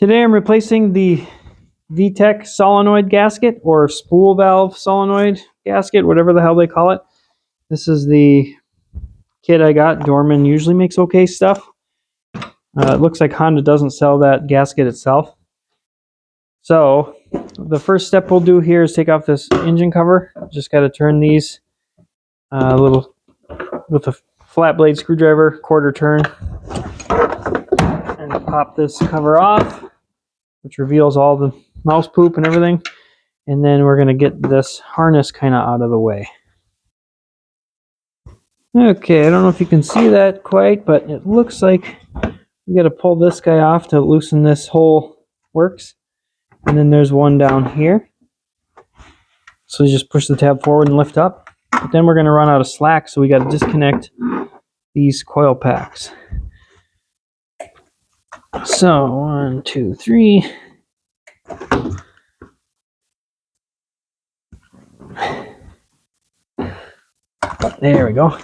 Today I'm replacing the vtec solenoid gasket, or spool valve solenoid gasket, whatever the hell they call it. This is the kit I got. Dorman usually makes okay stuff. It looks like Honda doesn't sell that gasket itself. So the first step we'll do here is take off this engine cover. Just got to turn these little with a flat blade screwdriver, quarter turn, and pop this cover off, which reveals all the mouse poop and everything. And then we're going to get this harness kind of out of the way. Okay, I don't know if you can see that quite, but it looks like we got to pull this guy off to loosen this whole works. And then there's one down here. So you just push the tab forward and lift up. But then we're going to run out of slack, so we got to disconnect these coil packs. So 1, 2, 3. There we go.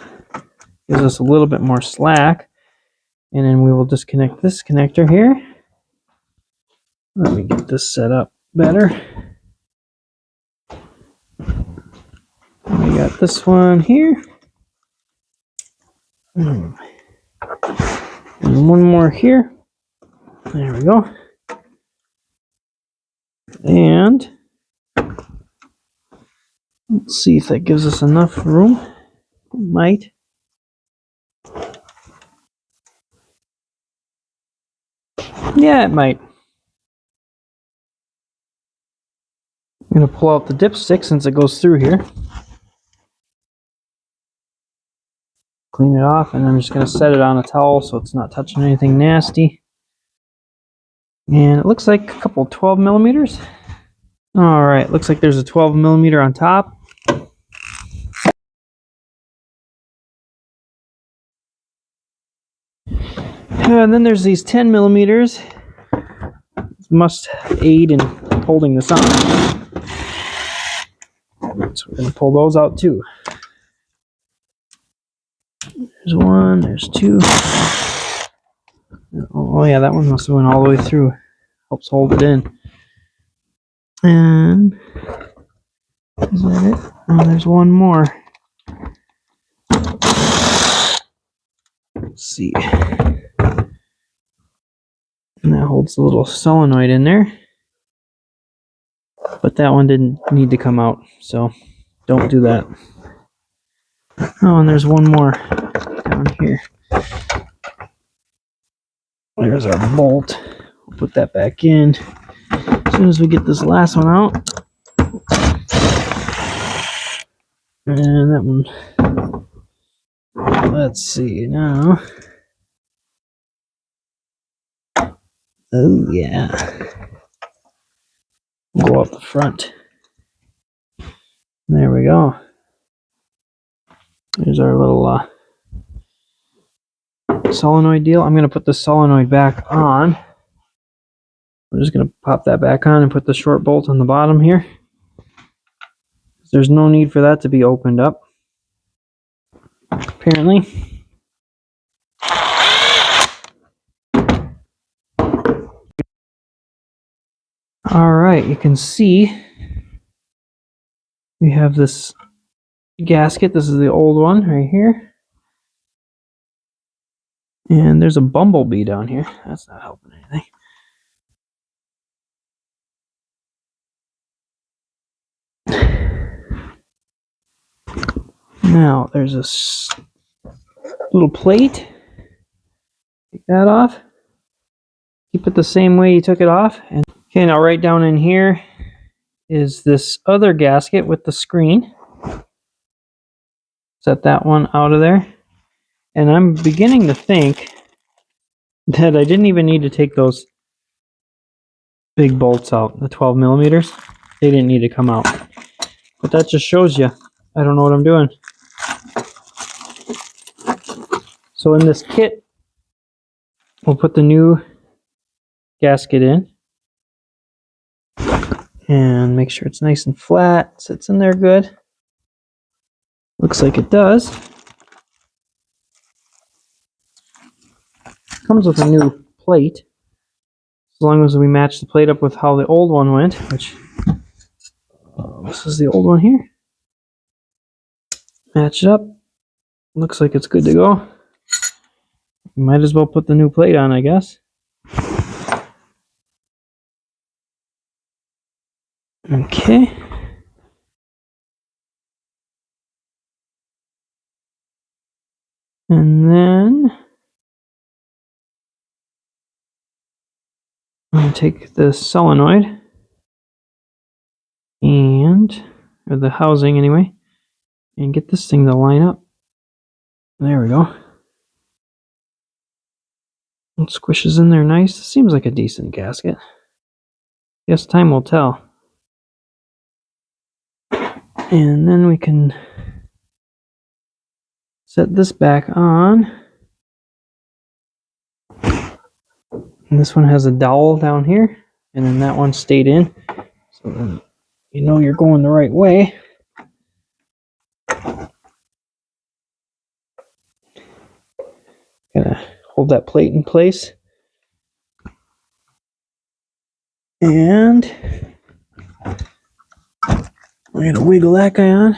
Gives us a little bit more slack. And then we will disconnect this connector here. Let me get this set up better. We got this one here. And one more here. There we go. And let's see if that gives us enough room. It might. Yeah, it might. I'm going to pull out the dipstick since it goes through here. Clean it off, and I'm just going to set it on a towel so it's not touching anything nasty. And it looks like a couple 12 millimeters. Alright, looks like there's a 12 millimeter on top. And then there's these 10 millimeters. Must aid in holding this on. So we're going to pull those out too. There's one, there's two. Oh yeah, that one must have went all the way through. Helps hold it in. And is that it? Oh, there's one more. Let's see. And that holds the little solenoid in there. But that one didn't need to come out, so don't do that. Oh, and there's one more down here. There's our bolt. We'll put that back in. As soon as we get this last one out. And that one. Let's see now. Oh, yeah. Go up the front. There we go. There's our little solenoid deal. I'm going to put the solenoid back on. I'm just going to pop that back on and put the short bolt on the bottom here. There's no need for that to be opened up, apparently. Alright, you can see we have this gasket. This is the old one right here. And there's a bumblebee down here. That's not helping anything. Now, there's this little plate. Take that off. Keep it the same way you took it off. And okay, now right down in here is this other gasket with the screen. Set that one out of there. And I'm beginning to think that I didn't even need to take those big bolts out, the 12 millimeters. They didn't need to come out. But that just shows you I don't know what I'm doing. So in this kit, we'll put the new gasket in. And make sure it's nice and flat. Sits in there good. Looks like it does. Comes with a new plate. As long as we match the plate up with how the old one went, which this is the old one here. Match it up. Looks like it's good to go. Might as well put the new plate on, I guess. Okay. And then I'm going to take the solenoid or the housing anyway, and get this thing to line up. There we go. It squishes in there nice. Seems like a decent gasket. Guess time will tell. And then we can set this back on. And this one has a dowel down here, and then that one stayed in. So then you know you're going the right way. Gonna hold that plate in place. And we're gonna wiggle that guy on.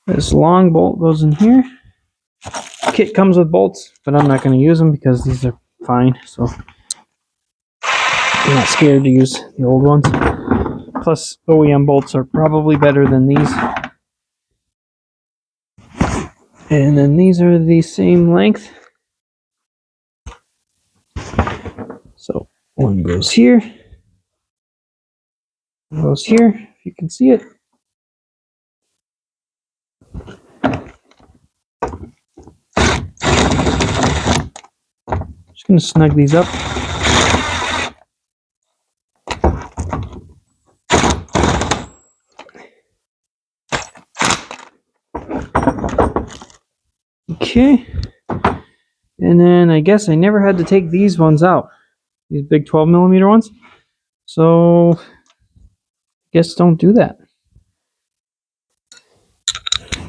This long bolt goes in here. Kit comes with bolts, but I'm not gonna use them because these are fine. So I'm not scared to use the old ones. Plus, OEM bolts are probably better than these. And then these are the same length. So one goes here. One goes here, if you can see it. Just going to snug these up. Okay. And then I guess I never had to take these ones out. These big 12mm ones. So I guess don't do that.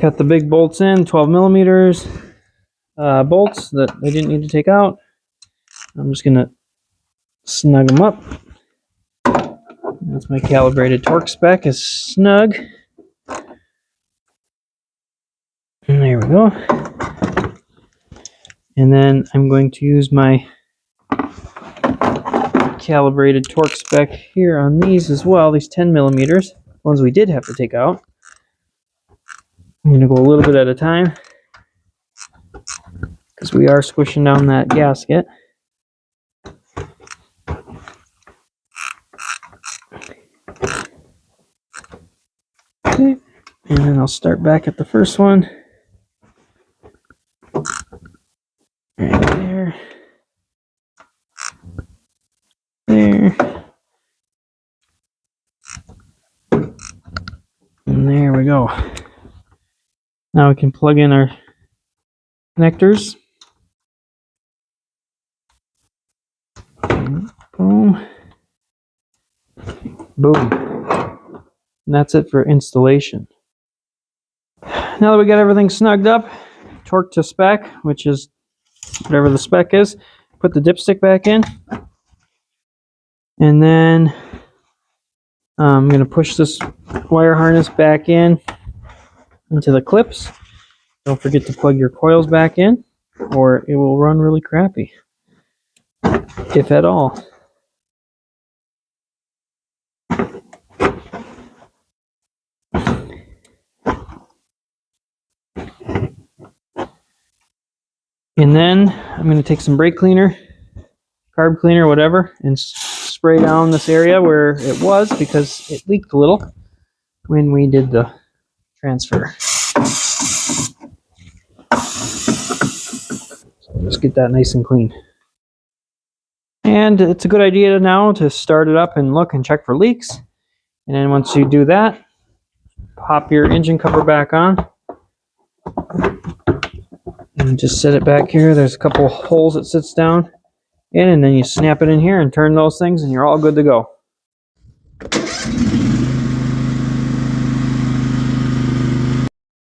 Got the big bolts in, 12mm bolts that I didn't need to take out. I'm just going to snug them up. That's my calibrated torque spec is snug. And there we go. And then I'm going to use my calibrated torque spec here on these as well, these 10mm, ones we did have to take out. I'm going to go a little bit at a time because we are squishing down that gasket. Okay, and then I'll start back at the first one. Right there. There. And there we go. Now we can plug in our connectors. Boom. Boom. And that's it for installation. Now that we got everything snugged up, torque to spec, which is whatever the spec is, put the dipstick back in. And then I'm going to push this wire harness back in into the clips. Don't forget to plug your coils back in, or it will run really crappy, if at all. And then I'm going to take some brake cleaner, carb cleaner, whatever, and spray down this area where it was because it leaked a little when we did the transfer. So let's get that nice and clean. And it's a good idea now to start it up and look and check for leaks. And then once you do that, pop your engine cover back on. And just set it back here. There's a couple holes it sits down in, and then you snap it in here and turn those things, and you're all good to go.